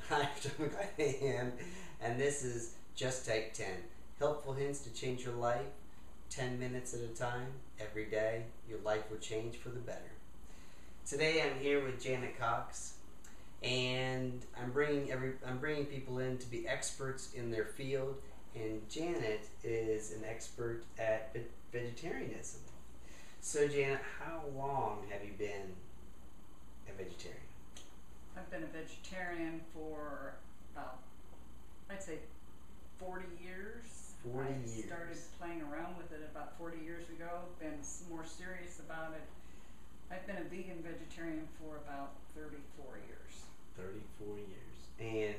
Hi, I'm Diane, and this is Just Take 10. Helpful hints to change your life 10 minutes at a time, every day. Your life will change for the better. Today I'm here with Janet Cox, and I'm bringing people in to be experts in their field, and Janet is an expert at vegetarianism. So Janet, how long have you been a vegetarian? I've been a vegetarian for about, I'd say, 40 years. 40 I years. started playing around with it about 40 years ago, been more serious about it. I've been a vegan vegetarian for about 34 years. 34 years. And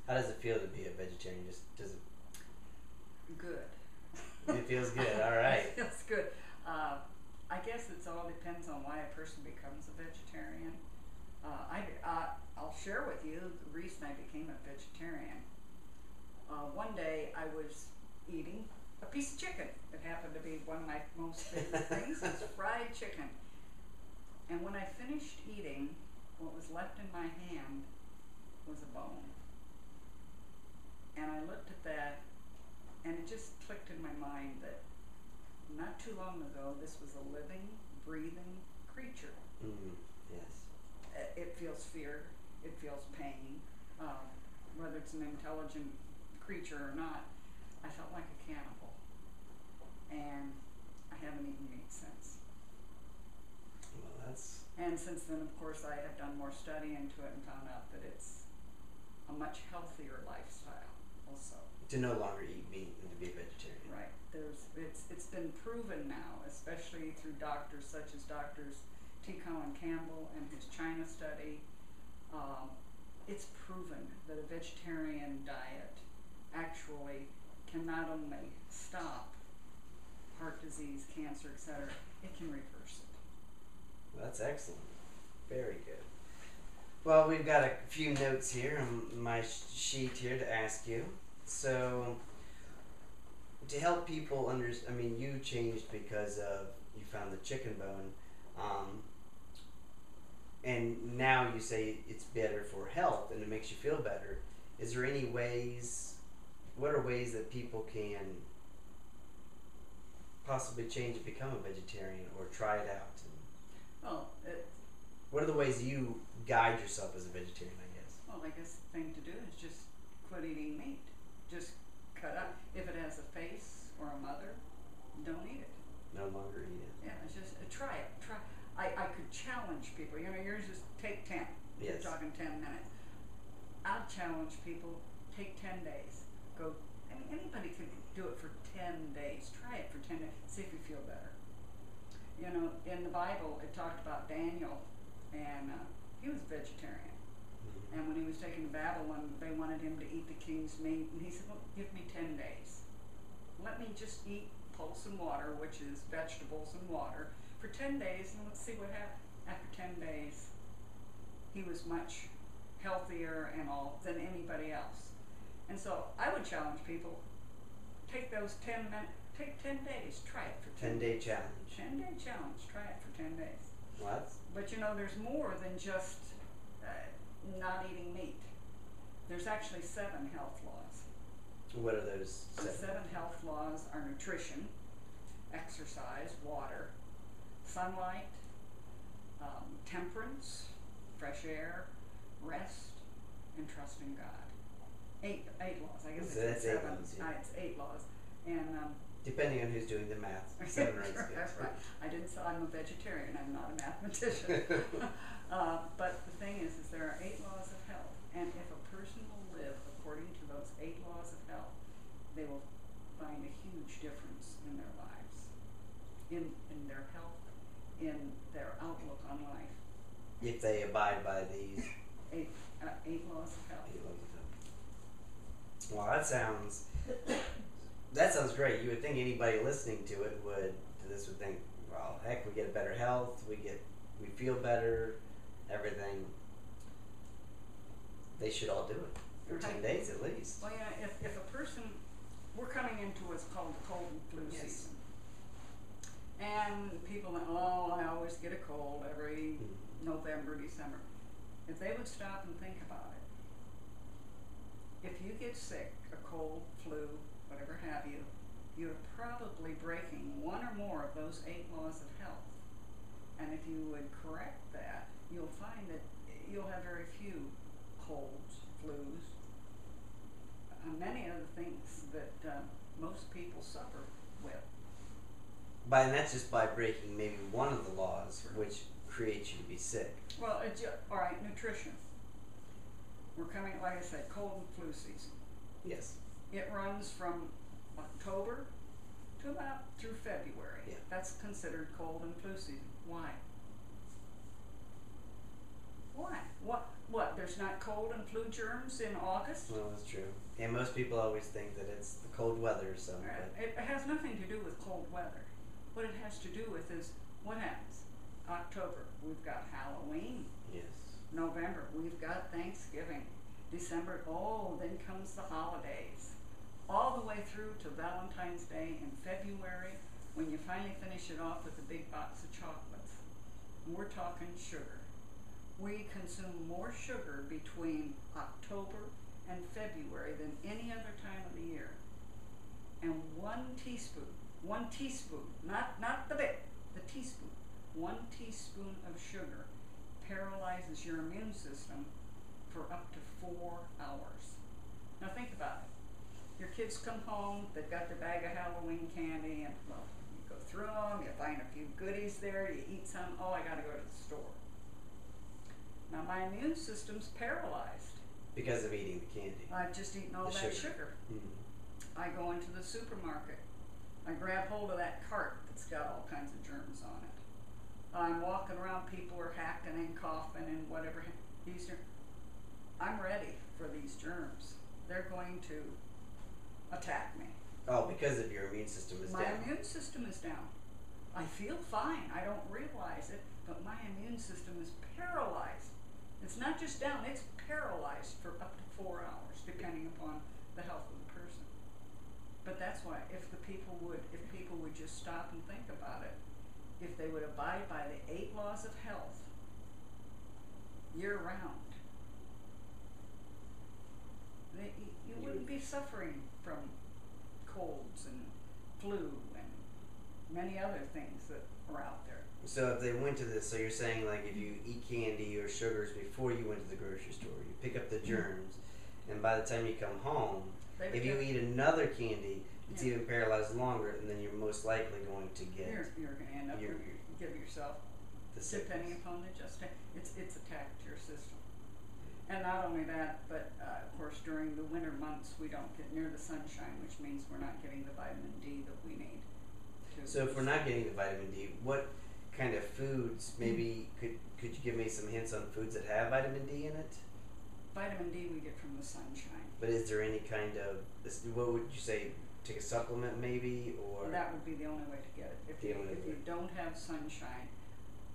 how does it feel to be a vegetarian? Does it Good. it feels good? All right. It feels good. I guess it all depends on why a person becomes a vegetarian. I'll share with you the reason I became a vegetarian. One day I was eating a piece of chicken. It happened to be one of my most favorite things. It's fried chicken. And when I finished eating, what was left in my hand was a bone. And I looked at that, and it just clicked in my mind that not too long ago, this was a living, breathing creature. Yes. It feels fear, it feels pain, whether it's an intelligent creature or not. I felt like a cannibal, and I haven't eaten meat since. Well, that's And since then, of course, I have done more study into it and found out that it's a much healthier lifestyle also. to no longer eat meat and to be a vegetarian. Right. It's been proven now, especially through doctors such as Doctors T. Colin Campbell and his China study. It's proven that a vegetarian diet actually can not only stop heart disease, cancer, etc., it can reverse it. Well, that's excellent. Very good. Well, we've got a few notes here on my sheet here to ask you. So, to help people understand, I mean, you changed because of you found the chicken bone, and now you say it's better for health and it makes you feel better. Is there any ways? What are ways that people can possibly change and become a vegetarian or try it out? Well, What are the ways you guide yourself as a vegetarian, I guess? I guess the thing to do is just quit eating meat. Just cut out. If it has a face or a mother, don't eat it. No longer eat it. Yeah, it's just try it. Try. I could challenge people. Yours is take 10. Yes. You're talking 10 minutes. I'll challenge people. Take 10 days. Go. I mean, anybody could do it for 10 days. Try it for 10 days. See if you feel better. In the Bible, it talked about Daniel, and he was vegetarian. And when he was taken to Babylon, they wanted him to eat the king's meat, and he said, "Well, give me 10 days. Let me just eat pulse and water, which is vegetables and water, for 10 days, and let's see what happens." After 10 days, he was much healthier and all than anybody else. And so I would challenge people, take those 10 minutes, take 10 days, try it for 10 10-day days. challenge. 10-day challenge, try it for 10 days. What? But there's more than just not eating meat. There's actually 7 health laws. What are those The 7? 7 health laws are nutrition, exercise, water, sunlight, temperance, fresh air, rest, and trust in God. Eight laws. I guess So it's that's 8 7. laws, yeah. It's 8 laws. And Depending on who's doing the math, 7 or 8 is good. that's right. I didn't say I'm a vegetarian. I'm not a mathematician. But the thing is there are 8 laws of health, and if a person will live according to those 8 laws of health, they will find a huge difference in their lives, in their health, in their outlook on life. If they abide by these 8 laws of health. 8 laws of health. Well, that sounds great. You would think anybody listening to it would think, well, heck, we get better health, we feel better, everything. They should all do it for 10 days at least. Well, if a person, we're coming into what's called the cold and flu Yes. season. And people think, I always get a cold every November, December. If they would stop and think about it, get sick, a cold, flu, whatever have you, you're probably breaking one or more of those 8 laws of health. And if you would correct that, you'll find that you'll have very few colds, flus, many other things that most people suffer with. And that's just by breaking maybe one of the laws, which creates you to be sick. Well, all right, nutrition. We're coming, like I said, cold and flu season. Yes. It runs from October to about through February. Yeah. That's considered cold and flu season. Why? Why? What? There's not cold and flu germs in August? Well, that's true. And most people always think that it's the cold weather or something. It has nothing to do with cold weather. What it has to do with is what happens. October, we've got Halloween. Yes. November, we've got Thanksgiving. December, then comes the holidays. All the way through to Valentine's Day in February, when you finally finish it off with a big box of chocolates. We're talking sugar. We consume more sugar between October and February than any other time of the year. And one teaspoon, not the bit, the teaspoon, 1 teaspoon of sugar paralyzes your immune system for up to 4 hours. Now think about it. Your kids come home, they've got their bag of Halloween candy, and well, you go through them, you find a few goodies there, you eat some, I gotta go to the store. Now my immune system's paralyzed. Because of eating the candy. I've just eaten all The that sugar. sugar. Mm-hmm. I go into the supermarket. I grab hold of that cart that's got all kinds of germs on it. I'm walking around, people are hacking and coughing and whatever. I'm ready for these germs. They're going to attack me. Oh, because of your immune system is My down. immune system is down. I feel fine. I don't realize it, but my immune system is paralyzed. It's not just down, it's paralyzed for up to 4 hours, depending upon the health of the person. But that's why, if people would just stop and think about it, if they would abide by the 8 laws of health year round, you wouldn't be suffering from colds and flu and many other things that are out there. So if they went to this, so you're saying like if you eat candy or sugars before you went to the grocery store, you pick up the germs, and by the time you come home, if you eat another candy, it's even paralyzed longer, and then you're most likely going to get. You're going to end up give yourself, depending upon the it's attacked your system. And not only that, but of course during the winter months we don't get near the sunshine, which means we're not getting the vitamin D that we need. So if we're not getting the vitamin D, what kind of foods? Maybe could you give me some hints on foods that have vitamin D in it? Vitamin D we get from the sunshine. But is there any kind of, what would you say, take a supplement maybe, or? That would be the only way to get it. If you don't have sunshine,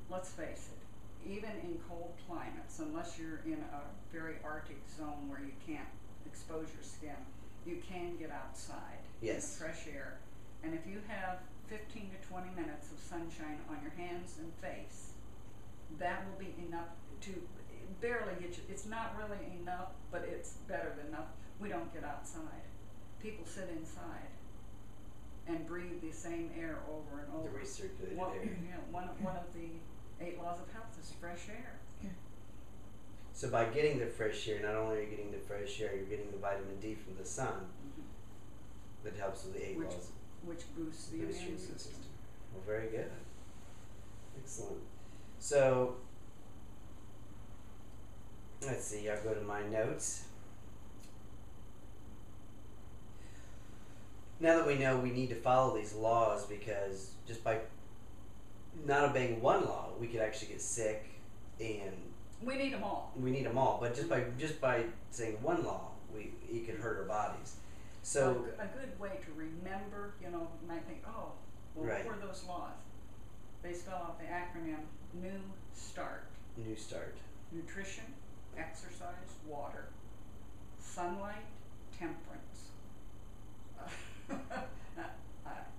let's face it, even in cold climates, unless you're in a very Arctic zone where you can't expose your skin, you can get outside in the fresh air. And if you have 15 to 20 minutes of sunshine on your hands and face, that will be enough to barely get you. It's not really enough, but it's better than enough. We don't get outside. People sit inside and breathe the same air over and over. The recirculated air. Yeah, one of the 8 laws of health is fresh air. Yeah. So by getting the fresh air, not only are you getting the fresh air, you're getting the vitamin D from the sun. That helps with the 8 laws. Which boosts the immune system. Well, very good. Excellent. So, let's see, I'll go to my notes. Now that we know we need to follow these laws, because just by not obeying one law, we could actually get sick, and we need them all. We need them all, but just by saying one law, it could hurt our bodies. So a good way to remember, you might think, what were those laws? They spell out the acronym New Start. New Start. Nutrition, exercise, water, sunlight, temperance,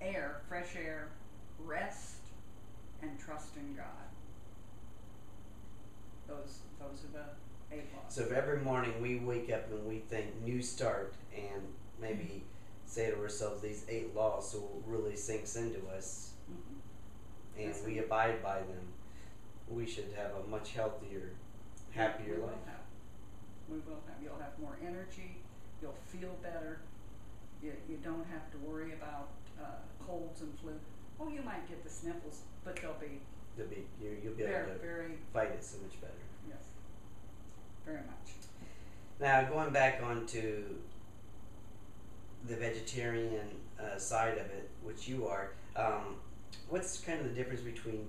air, fresh air, rest, and trust in God. Those are 8 laws. So if every morning we wake up and we think new start and maybe say to ourselves these 8 laws so it really sinks into us Mhm. and That's we it. abide by them, we should have a much healthier, happier We will life. have. We will have. You'll have more energy. You'll feel better. You don't have to worry about colds and flu. Oh, you might get the sniffles, but they'll be You'll be able very, to very, fight it so much better. yes, very much. Now, going back onto the vegetarian side of it, which you are, what's kind of the difference between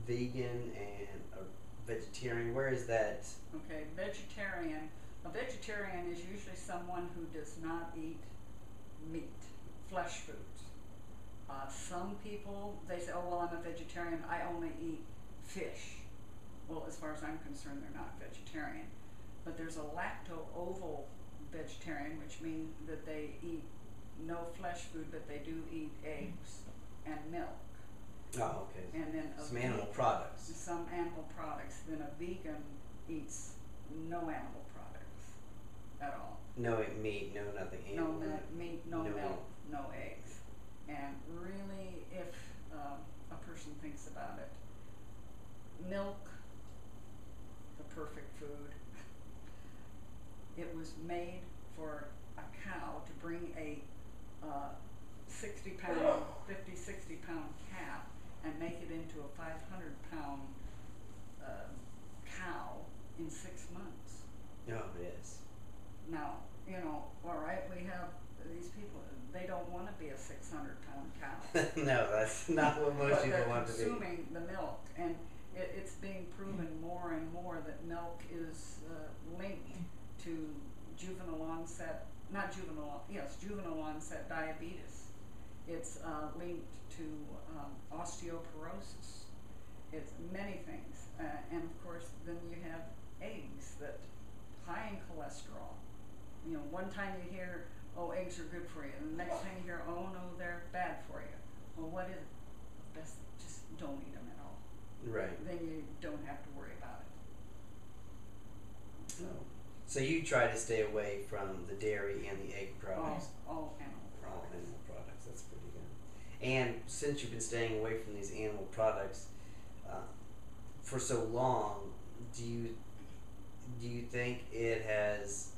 vegan and a vegetarian? Where is that? Okay, vegetarian. A vegetarian is usually someone who does not eat meat, flesh foods. Some people, they say, oh, well, I'm a vegetarian, I only eat fish. Well, as far as I'm concerned, they're not vegetarian. But there's a lacto-ovo vegetarian, which means that they eat no flesh food, but they do eat eggs and milk. Oh, okay. And then Some animal products. some animal products. Then a vegan eats no animal products at all. No meat, no nothing. No Animal. meat, no no milk, no eggs. And really, if a person thinks about it, milk, the perfect food. It was made for a cow to bring a 60-pound, 50, 60-pound calf and make it into a 500-pound cow in 6 months. Oh, yes. Now, all right, we have these people, they don't want to be a 600-pound cow. No, that's not what most But people they're want to be. consuming the milk, and it's being proven more and more that milk is linked to juvenile onset diabetes. It's linked to osteoporosis. It's many things, and of course, then you have eggs that high in cholesterol. One time you hear, oh, eggs are good for you, and the next time you hear, oh no, they're bad for you. Well, what is it? Best just don't eat them at all. Right. Then you don't have to worry about it. So you try to stay away from the dairy and the egg products. All animal All products. animal products. That's pretty good. And since you've been staying away from these animal products for so long, do you think it has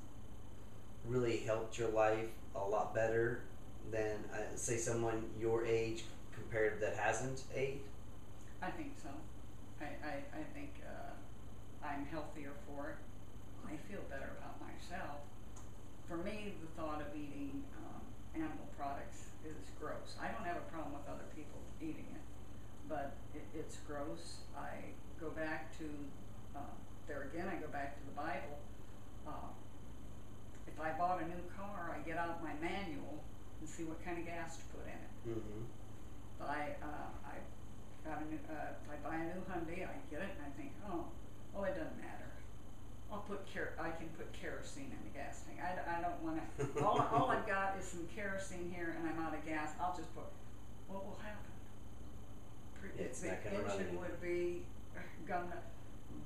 really helped your life a lot better than say someone your age compared that hasn't ate? I think so. I think I'm healthier for it. I feel better about myself. For me, the thought of eating animal products is gross. I don't have a problem with other people eating it, but it's gross. I go back to, I go back to the Bible. If I bought a new car, I get out my manual and see what kind of gas to put in it. Mm-hmm. If I buy a new Hyundai, I get it and I think, oh, it doesn't matter. I can put kerosene in the gas tank. I don't want to. All I've got is some kerosene here, and I'm out of gas. I'll just put. What will happen? It's the not gonna run engine anymore. would be gonna.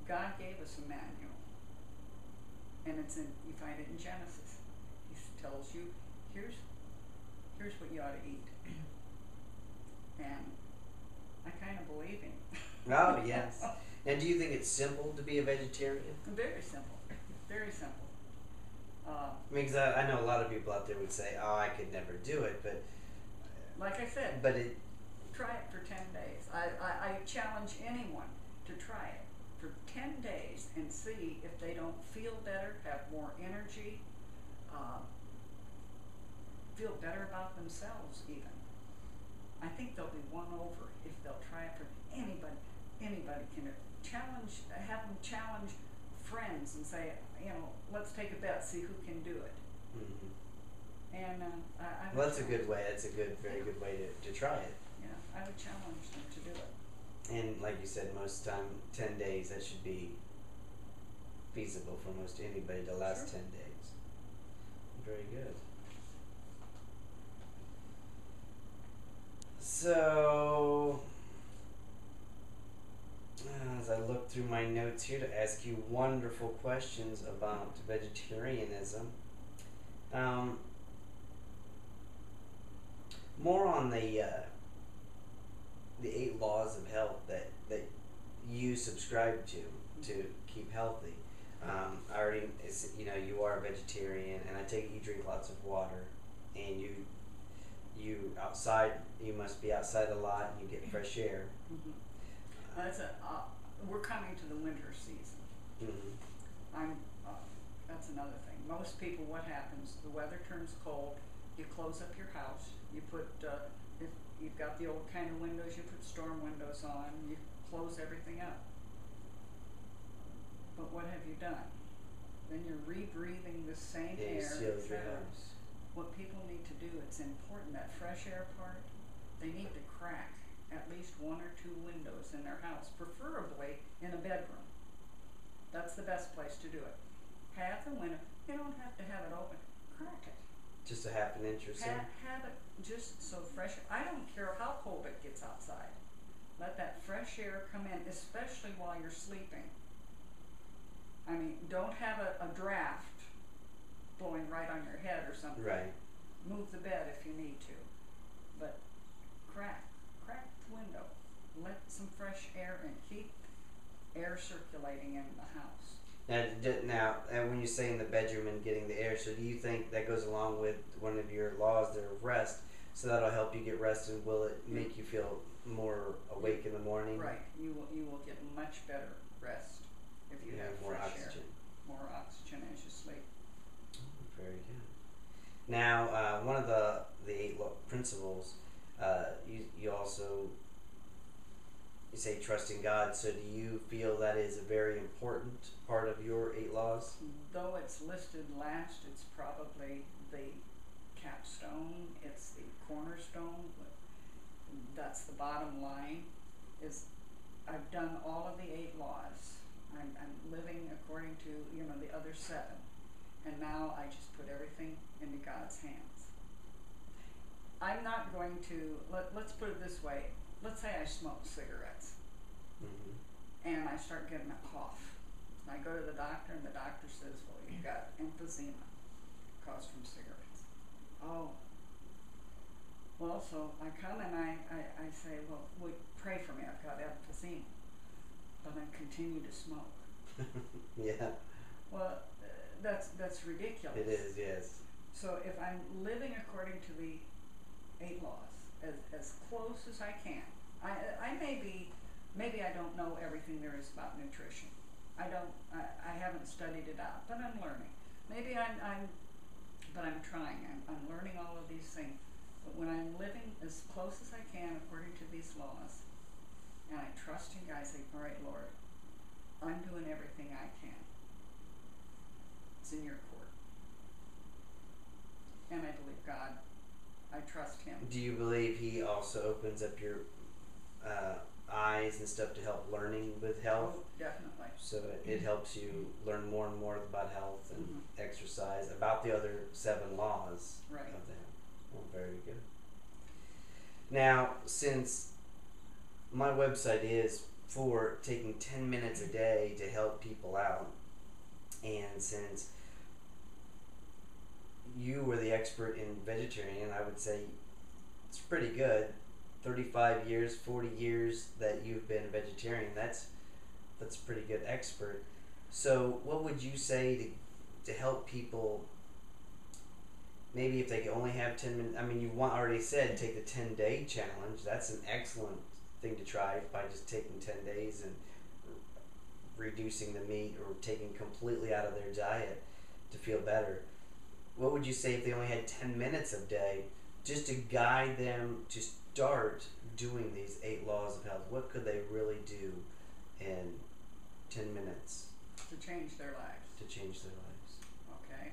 God gave us a manual, and you find it in Genesis. He tells you, here's what you ought to eat, and I kind of believe him. Oh, yes. And do you think it's simple to be a vegetarian? Very simple. Very simple. I mean, 'cause I know a lot of people out there would say, "Oh, I could never do it," but Like I said, try it for 10 days. I challenge anyone to try it for 10 days and see if they don't feel better, have more energy, feel better about themselves even. I think they'll be won over if they'll try it for anybody. Anybody can have them challenge friends and say, let's take a bet, see who can do it. mm-hmm. And I Well, that's a good way. That's a very good way to try it. Yeah, I would challenge them to do it. And like you said, most time 10 days that should be feasible for most anybody to last Sure. 10 days. Very good. So as I look through my notes here to ask you wonderful questions about vegetarianism. Um, More on the 8 laws of health that you subscribe to keep healthy. I already, you are a vegetarian, and I take it you drink lots of water, and you outside, you must be outside a lot, and you get fresh air. Mm-hmm. We're coming to the winter season. Mm-hmm. That's another thing. Most people, what happens? The weather turns cold. You close up your house. You put, if you've got the old kind of windows, you put storm windows on. You close everything up. But what have you done? Then you're rebreathing the same Yeah, you air. sealed your house. What people need to do, it's important, that fresh air part, they need to crack at least 1 or 2 windows in their house, preferably in a bedroom. That's the best place to do it. Have the window, you don't have to have it open, crack it. Just a half an inch or so? Have it just so fresh. I don't care how cold it gets outside. Let that fresh air come in, especially while you're sleeping. I mean, don't have a draft blowing right on your head or something. Right. Move the bed if you need to. But crack the window. Let some fresh air in. Keep air circulating in the house. Now, and when you say in the bedroom and getting the air, so do you think that goes along with one of your laws there of rest? So that'll help you get rest, and will it make you feel more awake in the morning? Right. You will get much better rest if you have more fresh oxygen. air. More oxygen as you sleep. Very good. Now, one of the 8 principles, you also you say trust in God. So do you feel that is a very important part of your 8 laws? Though it's listed last, it's probably the capstone. It's the cornerstone. That's the bottom line. Is I've done all of the 8 laws. I'm living according to the other 7. And now I just put everything into God's hands. I'm not going to, let's put it this way. Let's say I smoke cigarettes. Mm-hmm. And I start getting a cough. And I go to the doctor, and the doctor says, well, you've got emphysema caused from cigarettes. Oh. Well, so I come and I say, well, pray for me. I've got emphysema. But I continue to smoke. Yeah. Well, that's ridiculous. It is, yes. So if I'm living according to the 8 laws, as close as I can, I maybe I don't know everything there is about nutrition. I haven't studied it out, but I'm learning. Maybe but I'm trying. I'm learning all of these things. But when I'm living as close as I can according to these laws, and I trust in God, I say, all right, Lord, I'm doing everything I can. It's in your court. And I believe God. I trust Him. Do you believe He also opens up your eyes and stuff to help learning with health? Oh, definitely. So it helps you learn more and more about health and Mm-hmm. exercise, about the other 7 laws Right. of the health. Well, very good. Now, since my website is for taking 10 minutes a day to help people out, and since you were the expert in vegetarian, I would say it's pretty good. 35 years, 40 years that you've been a vegetarian, that's a pretty good expert. So what would you say to help people, maybe if they could only have 10 minutes, I mean, you already said take the 10-day challenge. That's an excellent thing to try by just taking 10 days and reducing the meat or taking completely out of their diet to feel better. What would you say if they only had 10 minutes a day just to guide them to start doing these 8 laws of health? What could they really do in 10 minutes To change their lives. to change their lives? Okay.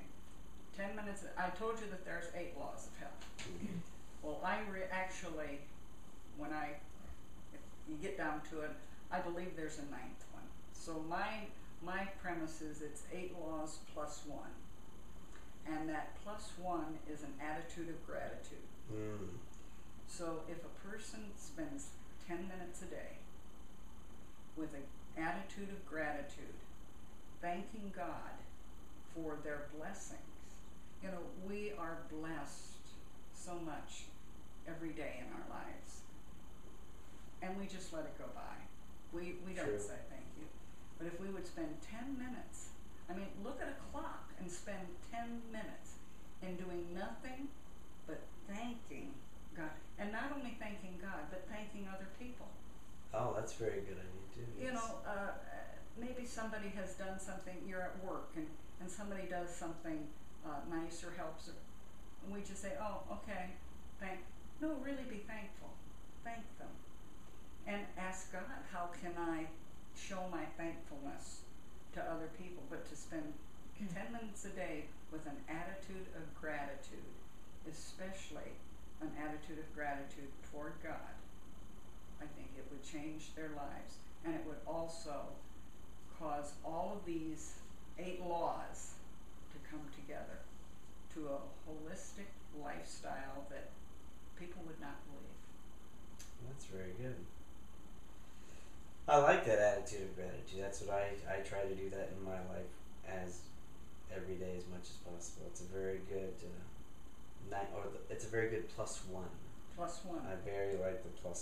10 minutes. I told you that there's 8 laws of health. Mm-hmm. Well, actually, if you get down to it, I believe there's a 9th one. So my premise is it's 8 laws plus 1. And that plus 1 is an attitude of gratitude. Mm. So if a person spends 10 minutes a day attitude of gratitude, thanking God for their blessings. You know, we are blessed so much every day in our lives, and we just let it go by. We don't True. say thank you. But if we would spend 10 minutes, I mean, look at a clock and spend 10 minutes in doing nothing but thanking God. And not only thanking God, but thanking other people. Oh, that's a very good idea too. You Yes. know, maybe somebody has done something, you're at work, and somebody does something nice or helps, and we just say, oh, okay, no, really be thankful. Thank them. And ask God, how can I show my thankfulness to other people? But to spend 10 minutes a day with an attitude of gratitude, especially an attitude of gratitude toward God, I think it would change their lives. And it would also cause all of these 8 laws to come together to a holistic lifestyle that people would not believe. That's very good. I like that attitude of gratitude. That's what I try to do that in my life as every day as much as possible. It's a very good it's a very good +1. +1. I very like the +1.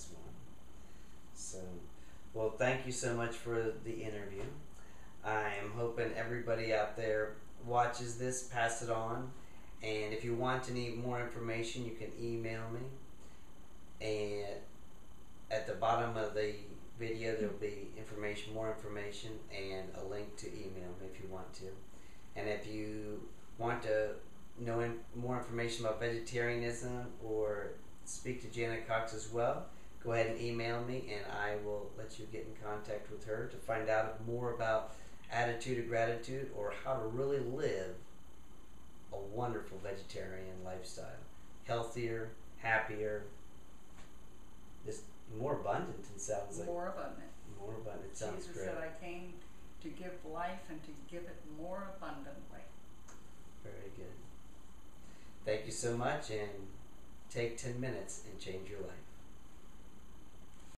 So, well, thank you so much for the interview. I am hoping everybody out there watches this, pass it on, and if you want any more information, you can email me. And at the bottom of the video, there'll be more information, and a link to email me if you want to. And if you want to know more information about vegetarianism or speak to Janet Cox as well, go ahead and email me, and I will let you get in contact with her to find out more about attitude of gratitude, or how to really live a wonderful vegetarian lifestyle. Healthier, happier, just more abundant, it sounds like. More abundant. More abundant, sounds Jesus great. said, I came to give life and to give it more abundantly. Very good. Thank you so much, and take 10 minutes and change your life.